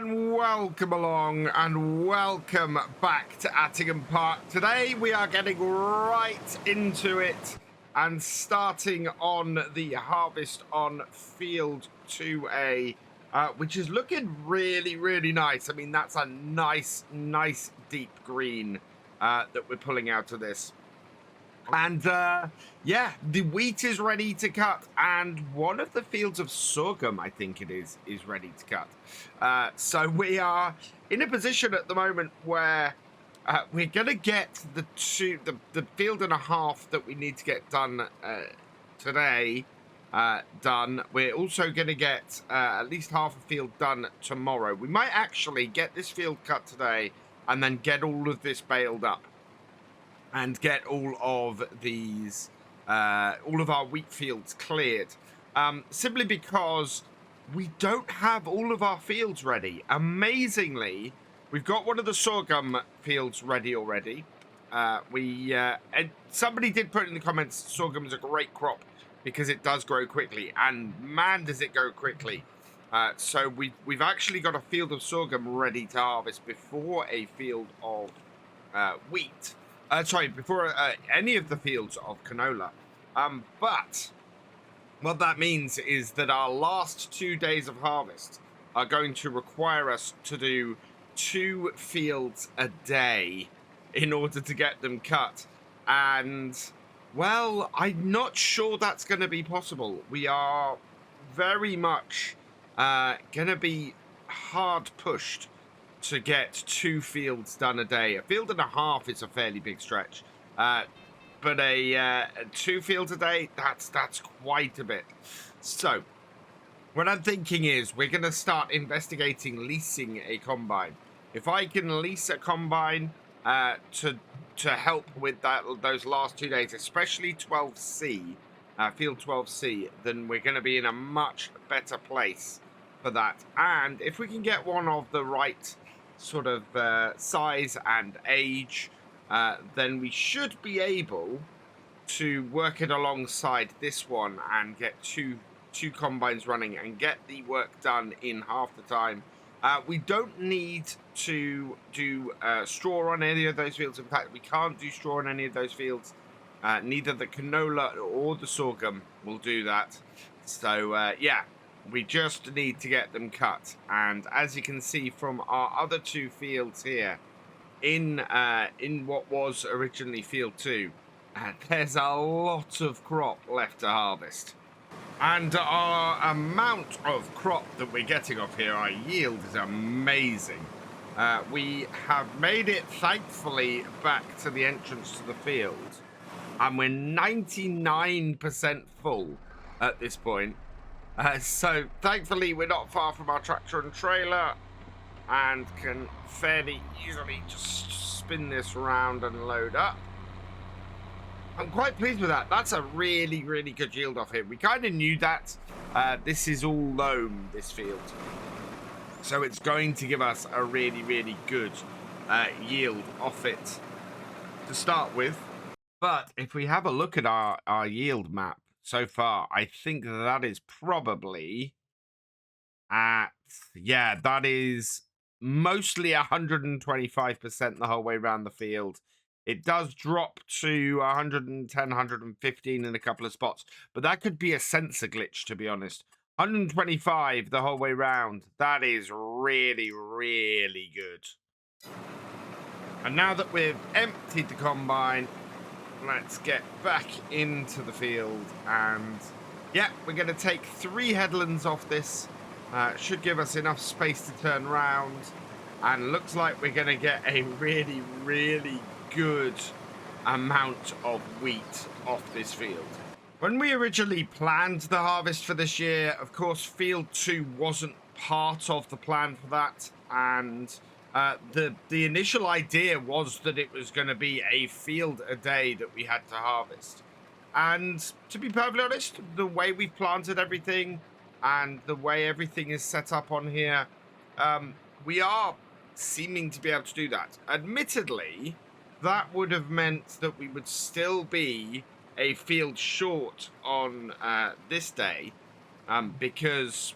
everyone, welcome along and welcome back to Attingham Park. Today we are getting right into it and starting on the harvest on field 2A, which is looking really nice. I mean, that's a nice deep green that we're pulling out of this. And yeah, the wheat is ready to cut, and one of the fields of sorghum, I think it is ready to cut. So we are in a position at the moment where we're gonna get the field and a half that we need to get done today done. We're also gonna get at least half a field done tomorrow. We might actually get this field cut today and then get all of this baled up and get all of these, all of our wheat fields cleared, simply because we don't have all of our fields ready. Amazingly, we've got one of the sorghum fields ready already. And somebody did put in the comments, sorghum is a great crop because it does grow quickly, and man, does it go quickly. So we've actually got a field of sorghum ready to harvest before a field of wheat. Before any of the fields of canola. But what that means is that our last 2 days of harvest are going to require us to do 2 fields a day in order to get them cut. And, well, I'm not sure that's going to be possible. We are very much going to be hard pushed to get 2 fields done a day. A field and a half is a fairly big stretch, but a 2 fields a day, that's quite a bit. So what I'm thinking is we're going to start investigating leasing a combine. If I can lease a combine to help with those last 2 days, especially 12C, field 12C, then we're going to be in a much better place for that. And if we can get one of the right sort of size and age, then we should be able to work it alongside this one and get two combines running and get the work done in half the time. We don't need to do straw on any of those fields. In fact, we can't do straw on any of those fields. Neither the canola or the sorghum will do that. So yeah, we just need to get them cut. And as you can see from our other 2 fields here, in what was originally field 2, there's a lot of crop left to harvest. And our amount of crop that we're getting off here, our yield, is amazing. We have made it, thankfully, back to the entrance to the field. And we're 99% full at this point. So thankfully we're not far from our tractor and trailer and can fairly easily just spin this around and load up. I'm quite pleased with that. That's a really good yield off here. We kind of knew that. This is all loam, this field, so it's going to give us a really good yield off it to start with. But if we have a look at our yield map so far, I think that is probably at, yeah, that is mostly 125% the whole way around the field. It does drop to 110, 115 in a couple of spots, but that could be a sensor glitch, to be honest. 125 the whole way around. That is really good. And now that we've emptied the combine, let's get back into the field. And yeah, we're going to take 3 headlands off this. Should give us enough space to turn around. And looks like we're going to get a really good amount of wheat off this field. When we originally planned the harvest for this year, of course, field 2 wasn't part of the plan for that. And the initial idea was that it was going to be a field a day that we had to harvest. And to be perfectly honest, the way we've planted everything and the way everything is set up on here, we are seeming to be able to do that. Admittedly, that would have meant that we would still be a field short on this day, because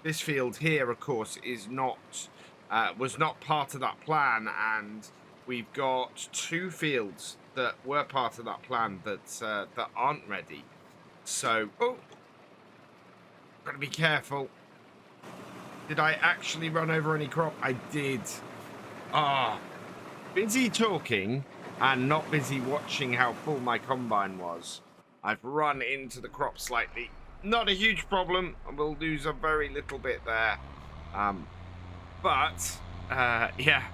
this field here, of course, is not was not part of that plan, and we've got 2 fields that were part of that plan that aren't ready. So, oh, gotta be careful. Did I actually run over any crop? I did. Ah, busy talking and not busy watching how full my combine was. I've run into the crop slightly. Not a huge problem. We'll lose a very little bit there. But yeah,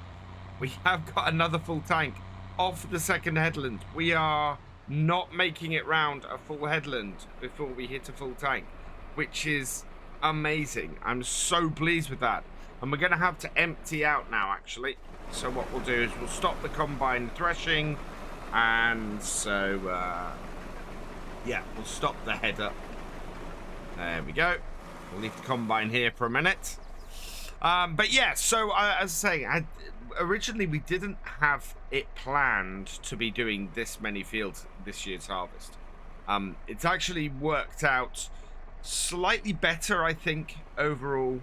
we have got another full tank off the second headland. We are not making it round a full headland before we hit a full tank, which is amazing. I'm so pleased with that. And we're going to have to empty out now, actually. So what we'll do is we'll stop the combine threshing. And so, yeah, we'll stop the header. There we go. We'll leave the combine here for a minute. But yeah, so as I was saying, originally we didn't have it planned to be doing this many fields this year's harvest. It's actually worked out slightly better, I think, overall.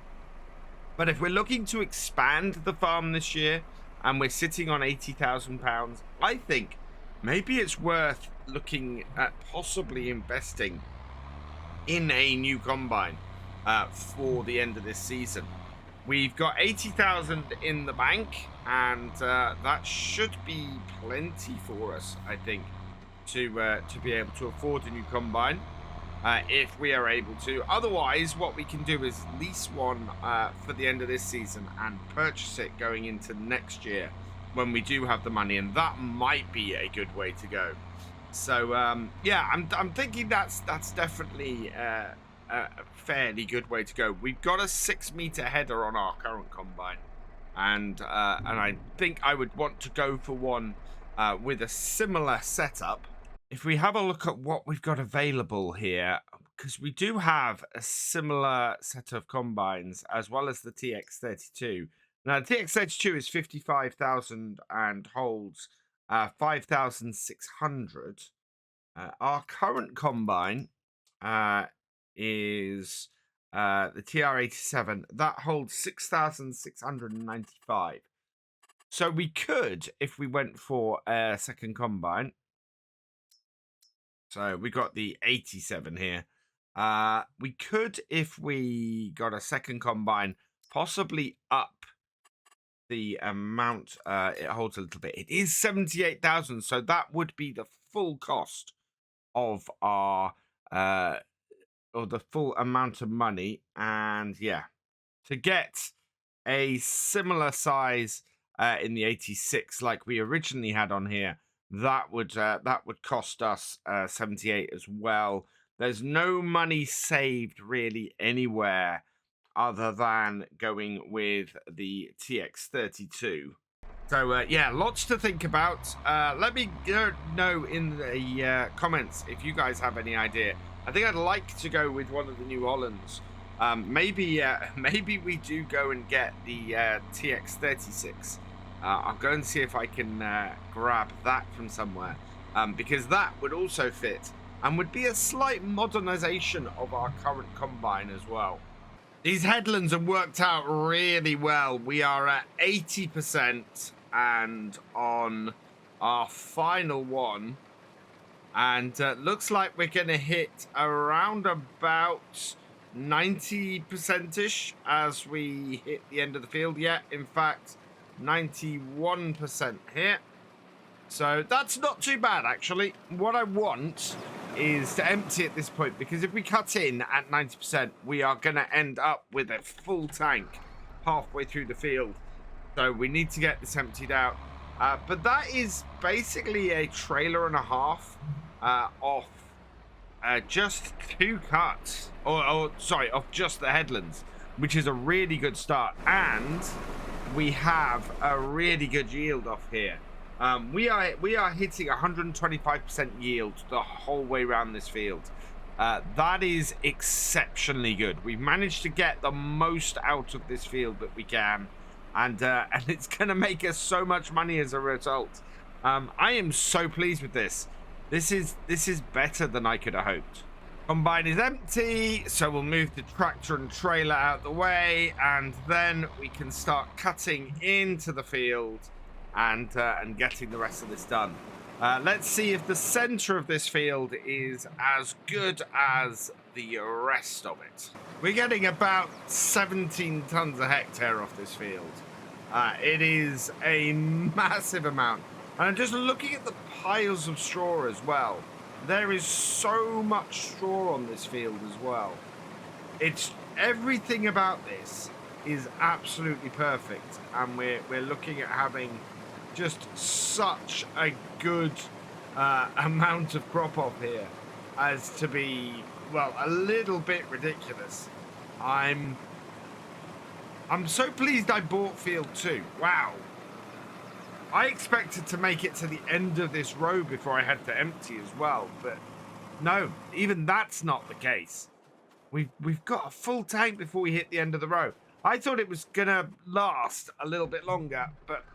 But if we're looking to expand the farm this year and we're sitting on £80,000, I think maybe it's worth looking at possibly investing in a new combine for the end of this season. We've got 80,000 in the bank, and that should be plenty for us, I think, to be able to afford a new combine if we are able to. Otherwise, what we can do is lease one for the end of this season and purchase it going into next year when we do have the money, and that might be a good way to go. So yeah, I'm thinking that's definitely a fairly good way to go. We've got a 6-meter header on our current combine, and I think I would want to go for one with a similar setup. If we have a look at what we've got available here, because we do have a similar set of combines as well as the TX32. Now, the TX32 is 55,000 and holds 5,600. Our current combine is the TR87. That holds 6,695. So we could, if we went for a second combine. So we got the 87 here. We could, if we got a second combine, possibly up the amount it holds a little bit. It is 78,000, so that would be the full cost of our or the full amount of money. And yeah, to get a similar size in the 86 like we originally had on here, that would cost us 78 as well. There's no money saved really anywhere other than going with the TX32. So yeah, lots to think about. Let me know in the comments if you guys have any idea. I think I'd like to go with one of the New Hollands. Maybe we do go and get the TX36. I'll go and see if I can grab that from somewhere, because that would also fit and would be a slight modernization of our current combine as well. These headlands have worked out really well. We are at 80% and on our final one, and looks like we're going to hit around about 90%ish as we hit the end of the field. Yeah, in fact, 91% here. So that's not too bad, actually. What I want is to empty at this point, because if we cut in at 90%, we are going to end up with a full tank halfway through the field. So we need to get this emptied out. But that is basically a trailer and a half off just 2 cuts. Sorry, off just the headlands, which is a really good start. And we have a really good yield off here. We are hitting 125% yield the whole way around this field. That is exceptionally good. We've managed to get the most out of this field that we can, and it's going to make us so much money as a result. I am so pleased with this. This is better than I could have hoped. Combine is empty, so we'll move the tractor and trailer out the way, and then we can start cutting into the field and getting the rest of this done. Let's see if the center of this field is as good as the rest of it. We're getting about 17 tons a hectare off this field. It is a massive amount. And I'm just looking at the piles of straw as well. There is so much straw on this field as well. It's everything about this is absolutely perfect, and we're looking at having just such a good amount of crop off here as to be, well, a little bit ridiculous. I'm so pleased I bought field 2. Wow. I expected to make it to the end of this row before I had to empty as well, but no, even that's not the case. We've got a full tank before we hit the end of the row. I thought it was gonna last a little bit longer, but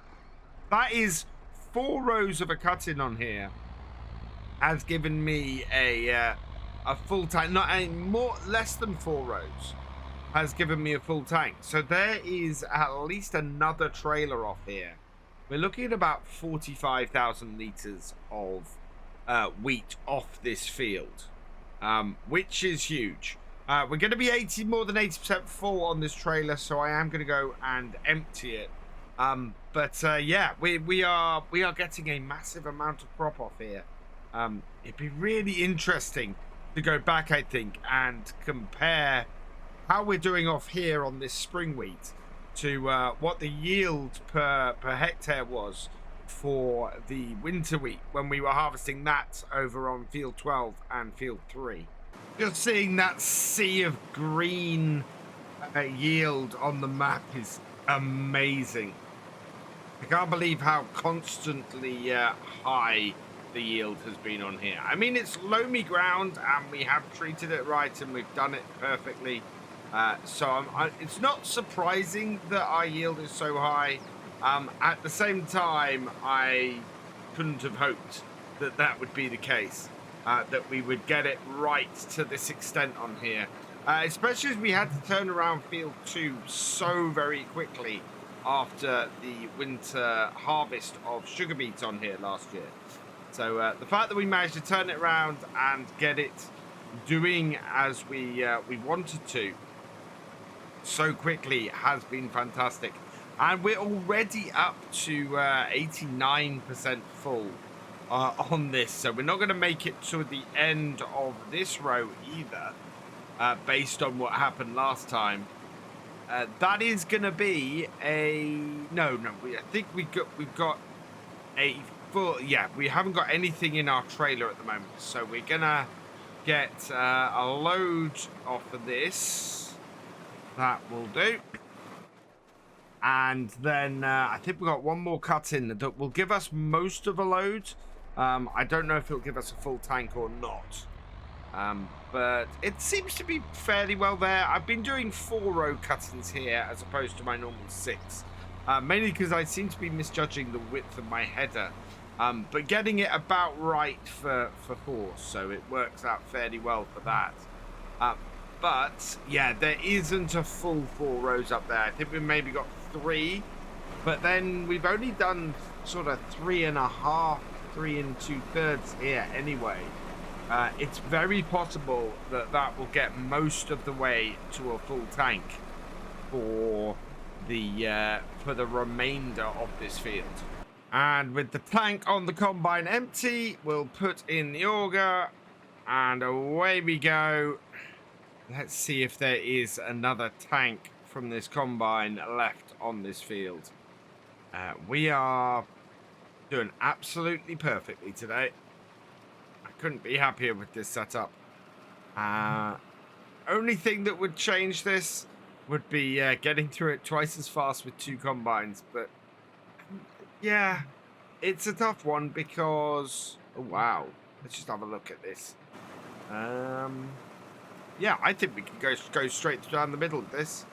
that is 4 rows of a cut-in on here has given me a full tank. Not a less than 4 rows has given me a full tank. So there is at least another trailer off here. We're looking at about 45,000 litres of wheat off this field, which is huge. We're going to be more than 80% full on this trailer, so I am going to go and empty it. Yeah, we are getting a massive amount of crop off here. It'd be really interesting to go back, I think, and compare how we're doing off here on this spring wheat to what the yield per hectare was for the winter wheat when we were harvesting that over on field 12 and field 3. Just seeing that sea of green yield on the map is amazing. I can't believe how constantly high the yield has been on here. I mean, it's loamy ground and we have treated it right and we've done it perfectly. So it's not surprising that our yield is so high. At the same time, I couldn't have hoped that that would be the case, that we would get it right to this extent on here. Especially as we had to turn around field 2 so very quickly after the winter harvest of sugar beet on here last year. So the fact that we managed to turn it around and get it doing as we wanted to so quickly has been fantastic. And we're already up to 89% full on this. So we're not going to make it to the end of this row either, based on what happened last time. That is going to be a... No, I think we've got a full... Yeah, we haven't got anything in our trailer at the moment. So we're going to get a load off of this. That will do. And then I think we've got one more cut in that will give us most of a load. I don't know if it'll give us a full tank or not. But it seems to be fairly well there. I've been doing 4-row cut-ins here as opposed to my normal 6. Mainly because I seem to be misjudging the width of my header. But getting it about right for horse, so it works out fairly well for that. But yeah, there isn't a full 4 rows up there. I think we've maybe got 3, but then we've only done sort of 3.5, 3 2/3 here anyway. It's very possible that that will get most of the way to a full tank for the remainder of this field. And with the tank on the combine empty, we'll put in the auger and away we go. Let's see if there is another tank from this combine left on this field. We are doing absolutely perfectly today. I couldn't be happier with this setup. Only thing that would change this would be getting through it twice as fast with 2 combines. But yeah, it's a tough one because... Oh, wow. Let's just have a look at this. Yeah, I think we can go straight down the middle of this.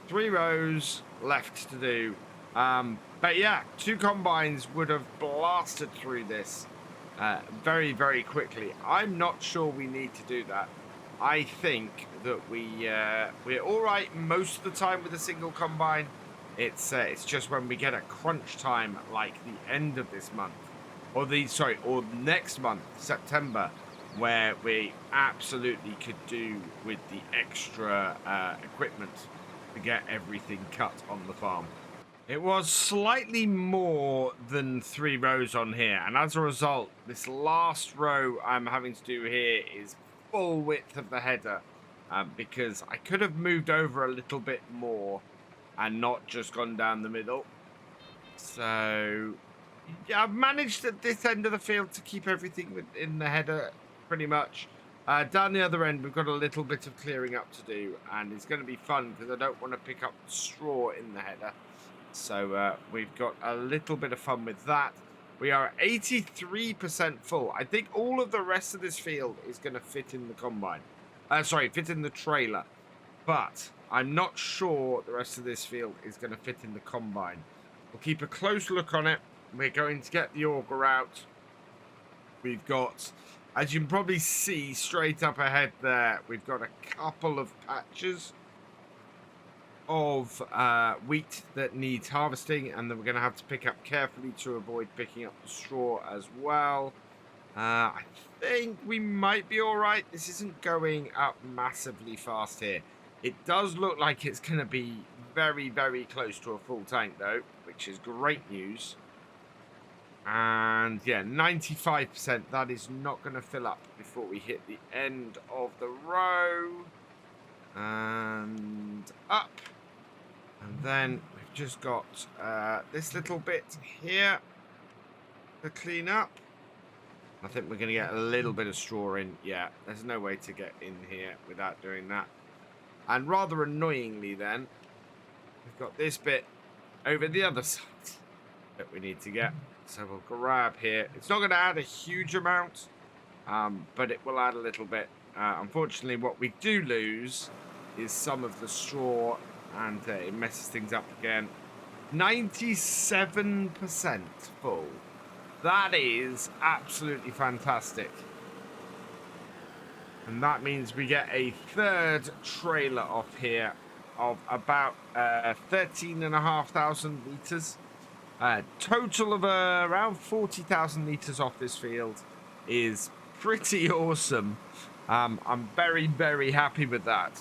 3 rows left to do. But yeah, 2 combines would have blasted through this very, very quickly. I'm not sure we need to do that. I think that we're all right most of the time with a single combine. It's just when we get a crunch time like the end of this month, or next month, September, where we absolutely could do with the extra equipment to get everything cut on the farm. It was slightly more than 3 rows on here, and as a result, this last row I'm having to do here is full width of the header, because I could have moved over a little bit more and not just gone down the middle. So yeah, I've managed at this end of the field to keep everything in the header pretty much. Down the other end, we've got a little bit of clearing up to do, and it's going to be fun because I don't want to pick up straw in the header. So we've got a little bit of fun with that. We are 83% full. I think all of the rest of this field is going to fit in the combine. Fit in the trailer. But I'm not sure the rest of this field is going to fit in the combine. We'll keep a close look on it. We're going to get the auger out. We've got, as you can probably see straight up ahead there, we've got a couple of patches of wheat that needs harvesting, and then we're going to have to pick up carefully to avoid picking up the straw as well. I think we might be all right. This isn't going up massively fast here. It does look like it's going to be very, very close to a full tank though, which is great news. And yeah, 95%. That is not going to fill up before we hit the end of the row. And up. And then we've just got this little bit here to clean up. I think we're going to get a little bit of straw in. Yeah, there's no way to get in here without doing that. And rather annoyingly then, we've got this bit over the other side that we need to get. So we'll grab here. It's not going to add a huge amount, but it will add a little bit. Unfortunately, what we do lose is some of the straw, and it messes things up again. 97% full. That is absolutely fantastic. And that means we get a third trailer off here of about 13,500 litres. Total of around 40,000 litres off this field is pretty awesome. I'm very, very happy with that.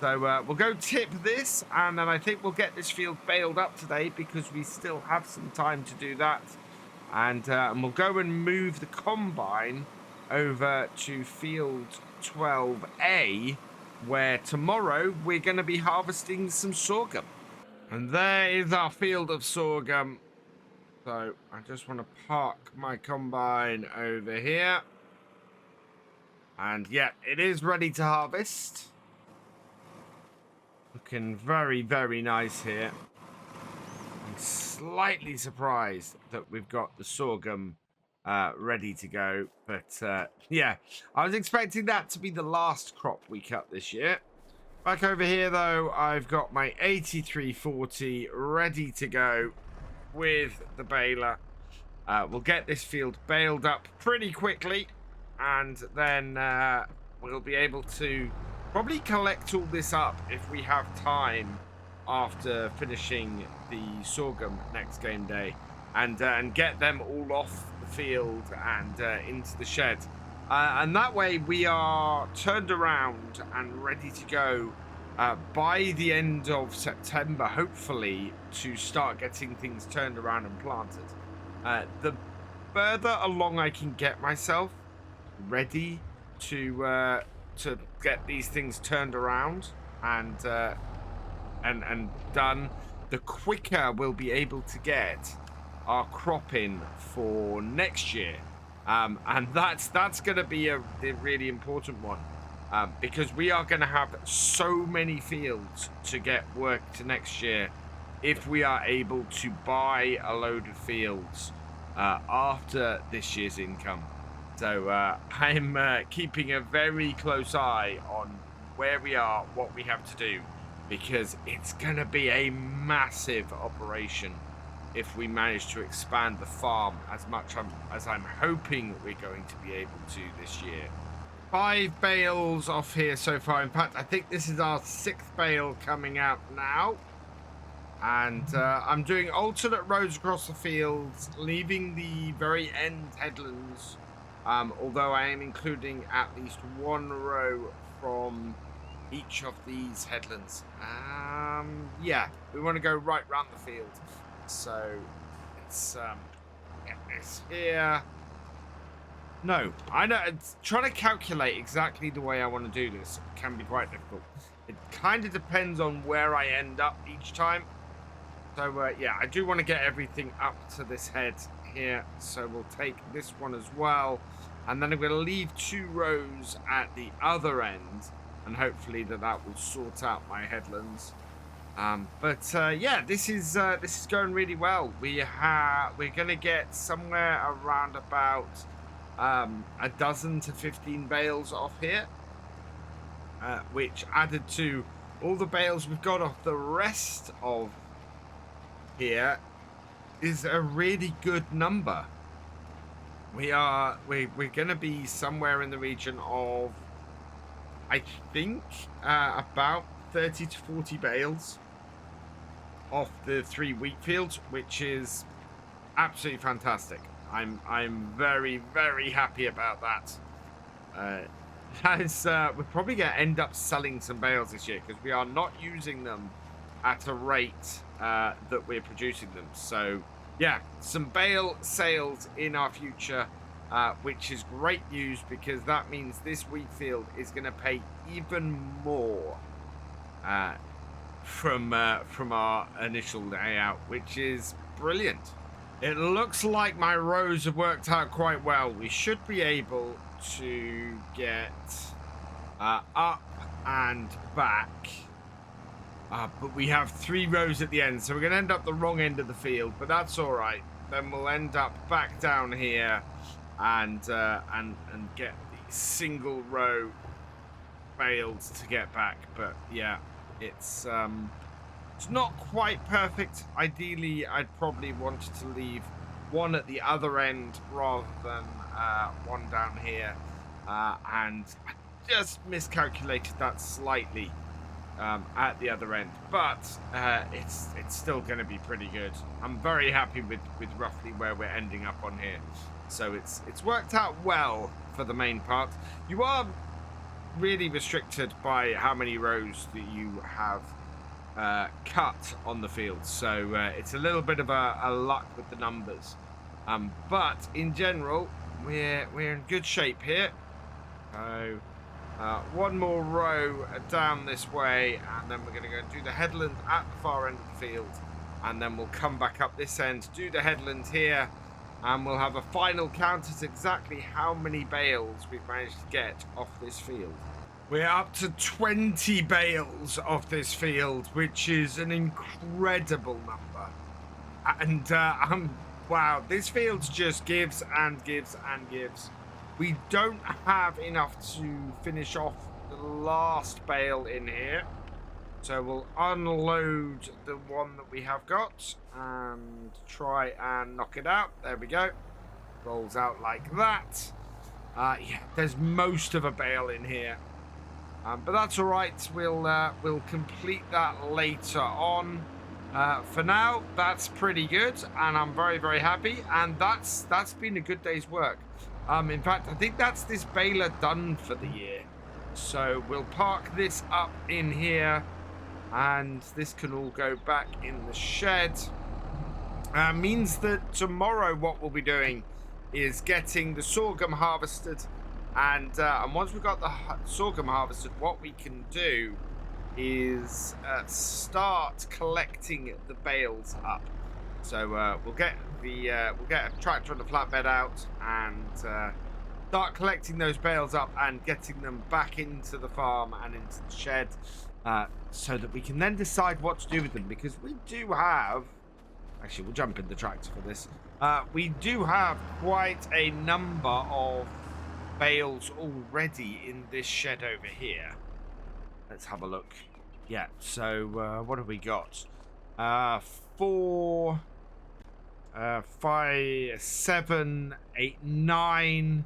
So we'll go tip this, and then I think we'll get this field baled up today because we still have some time to do that. And we'll go and move the combine over to field 12A, where tomorrow we're going to be harvesting some sorghum. And there is our field of sorghum. So I just want to park my combine over here. And yeah, it is ready to harvest. Looking very, very nice here. I'm slightly surprised that we've got the sorghum ready to go. But yeah, I was expecting that to be the last crop we cut this year. Back over here, though, I've got my 8340 ready to go with the baler. We'll get this field baled up pretty quickly, and then we'll be able to probably collect all this up if we have time after finishing the sorghum next game day, and get them all off the field and into the shed. And that way we are turned around and ready to go by the end of September, hopefully, to start getting things turned around and planted. The further along I can get myself ready to get these things turned around and done, the quicker we'll be able to get our crop in for next year. And that's going to be a really important one, because we are going to have so many fields to get work to next year if we are able to buy a load of fields after this year's income. So I'm keeping a very close eye on where we are, what we have to do, because it's going to be a massive operation if we manage to expand the farm as much as I'm hoping we're going to be able to this year. 5 bales off here so far. In fact, I think this is our 6th bale coming out now. And I'm doing alternate roads across the fields, leaving the very end headlands. Although I am including at least 1 row from each of these headlands. Yeah, we want to go right round the field. So it's get this here. No, I know. It's trying to calculate exactly the way I want to do this can be quite difficult. It kind of depends on where I end up each time. So yeah, I do want to get everything up to this head here. So we'll take this one as well, and then I'm going to leave 2 rows at the other end, and hopefully that will sort out my headlands. But yeah, this is going really well. We're going to get somewhere around about a dozen to 15 bales off here, which added to all the bales we've got off the rest of here is a really good number. We're going to be somewhere in the region of, I think, about 30 to 40 bales off the 3 wheat fields, which is absolutely fantastic. I'm very, very happy about that. We're probably going to end up selling some bales this year because we are not using them at a rate that we're producing them. So yeah, some bale sales in our future, which is great news because that means this wheat field is going to pay even more from our initial layout, which is brilliant. It looks like my rows have worked out quite well. We should be able to get up and back. But we have 3 rows at the end, so we're going to end up the wrong end of the field, but that's all right. Then we'll end up back down here and get the single row bales to get back. But yeah, it's not quite perfect. Ideally, I'd probably wanted to leave 1 at the other end rather than 1 down here, and I just miscalculated that slightly. At the other end, but it's still going to be pretty good. I'm very happy with roughly where we're ending up on here, so it's worked out well for the main part. You are really restricted by how many rows that you have cut on the field, so it's a little bit of a luck with the numbers, but in general we're in good shape here. So 1 more row down this way, and then we're going to go and do the headland at the far end of the field, and then we'll come back up this end, do the headland here, and we'll have a final count at exactly how many bales we've managed to get off this field. We're up to 20 bales off this field, which is an incredible number. And wow, this field just gives and gives and gives. We don't have enough to finish off the last bale in here, so we'll unload the one that we have got and try and knock it out. There we go. Rolls out like that. Yeah, there's most of a bale in here, but that's all right. We'll complete that later on. For now, that's pretty good, and I'm very, very happy. And that's been a good day's work. In fact, I think that's this baler done for the year. So we'll park this up in here, and this can all go back in the shed. Means that tomorrow what we'll be doing is getting the sorghum harvested, and once we've got the sorghum harvested, what we can do is start collecting the bales up. So we'll get a tractor on the flatbed out and start collecting those bales up and getting them back into the farm and into the shed, so that we can then decide what to do with them, because we do have, actually we'll jump in the tractor for this, we do have quite a number of bales already in this shed over here. Let's have a look. Yeah, so what have we got? 4, 5, 7, 8, 9,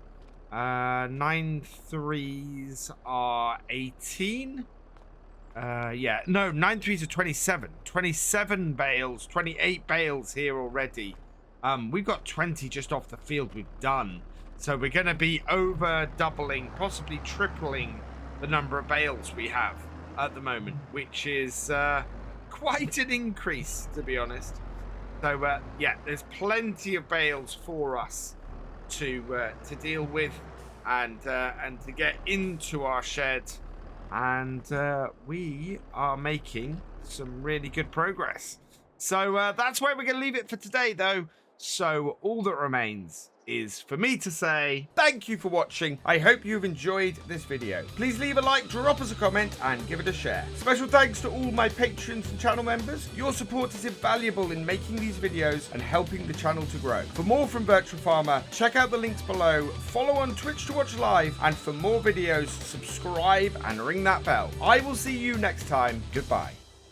9 3s are 18. Yeah, no, 9 3s are 27. 27 bales, 28 bales here already. We've got 20 just off the field we've done. So we're going to be over doubling, possibly tripling the number of bales we have at the moment, which is quite an increase, to be honest. So, yeah, there's plenty of bales for us to deal with and to get into our shed. And we are making some really good progress. So that's where we're going to leave it for today, though. So all that remains is for me to say thank you for watching. I hope you've enjoyed this video. Please leave a like, drop us a comment, and give it a share. Special thanks to all my patrons and channel members. Your support is invaluable in making these videos and helping the channel to grow. For more from Virtual Farmer, check out the links below, follow on Twitch to watch live, and for more videos, subscribe and ring that bell. I will see you next time. Goodbye.